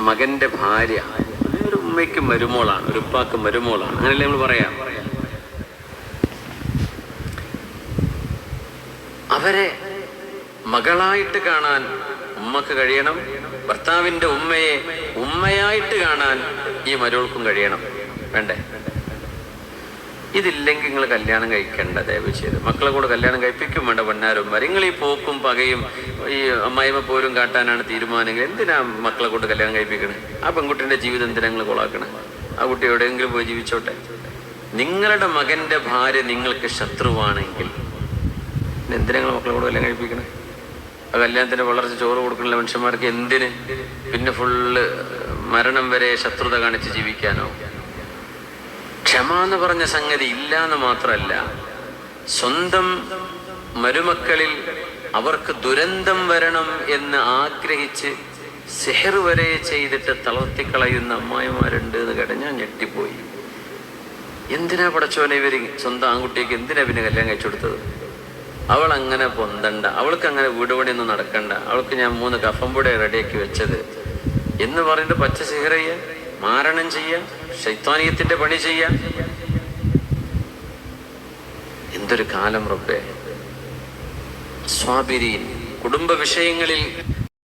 മകന്റെ ഭാര്യ ഒരു ഉമ്മയ്ക്ക് മരുമോളാണ്, ഒരു ഉപ്പാക്ക് മരുമോളാണ്, അങ്ങനെയല്ലേ നമ്മൾ പറയാം. അവരെ മകളായിട്ട് കാണാൻ ഉമ്മക്ക് കഴിയണം, ഭർത്താവിന്റെ ഉമ്മയെ ഉമ്മയായിട്ട് കാണാൻ ഈ മരുമോൾക്കും കഴിയണം. വേണ്ടേ? ഇതില്ലെങ്കിൽ നിങ്ങൾ കല്യാണം കഴിക്കേണ്ട. ദയവ് ചെയ്ത് മക്കളെ കൂടെ കല്യാണം കഴിപ്പിക്കും വേണ്ട. പൊന്നാരന്മാർ, നിങ്ങൾ ഈ പോക്കും പകയും ഈ അമ്മായിമ്മ പോരും കാട്ടാനാണ് തീരുമാനങ്ങൾ. എന്തിനാ മക്കളെ കൊണ്ട് കല്യാണം കഴിപ്പിക്കണേ? ആ പെൺകുട്ടിന്റെ ജീവിതം എന്തിനാ നിങ്ങൾ കൊളാക്കണേ? ആ കുട്ടി എവിടെയെങ്കിലും പോയി ജീവിച്ചോട്ടെ. നിങ്ങളുടെ മകന്റെ ഭാര്യ നിങ്ങൾക്ക് ശത്രുവാണെങ്കിൽ എന്തിനാ നിങ്ങൾ മക്കളെ കൂടെ കല്യാണം കഴിപ്പിക്കണേ? ആ കല്യാണത്തിന് വളർച്ച ചോറ് കൊടുക്കണില്ല മനുഷ്യന്മാർക്ക് എന്തിന്? പിന്നെ ഫുള്ള് മരണം വരെ ശത്രുത കാണിച്ച് ജീവിക്കാനോ? ക്ഷമ എന്ന് പറഞ്ഞ സംഗതി ഇല്ല എന്ന് മാത്രമല്ല, സ്വന്തം മരുമക്കളിൽ അവർക്ക് ദുരന്തം വരണം എന്ന് ആഗ്രഹിച്ച് സിഹർ വരെ ചെയ്തിട്ട് തളർത്തിക്കളയുന്ന അമ്മായിമാരുണ്ട് എന്ന് കേട്ട ഞാൻ ഞെട്ടിപ്പോയി. എന്തിനാ പടച്ചോനെ ഇവര് സ്വന്തം ആൺകുട്ടിക്ക് എന്തിനാ പിന്നെ കല്യാണം കഴിച്ചു കൊടുത്തത്? അവൾ അങ്ങനെ പൊന്തണ്ട, അവൾക്ക് അങ്ങനെ വീട് പണിയൊന്നും നടക്കണ്ട, അവൾക്ക് ഞാൻ 3 കഫംപൊടി റെഡിയാക്കി വെച്ചത് എന്ന് പറഞ്ഞിട്ട് പച്ച സിഹർ ചെയ്യാൻ, മാരണം ചെയ്യാൻ, ശൈത്വാനീയത്തിന്റെ പണി ചെയ്യാൻ. എന്തൊരു കാലം റബ്ബേ. സ്വാബിരീൻ. കുടുംബ വിഷയങ്ങളിൽ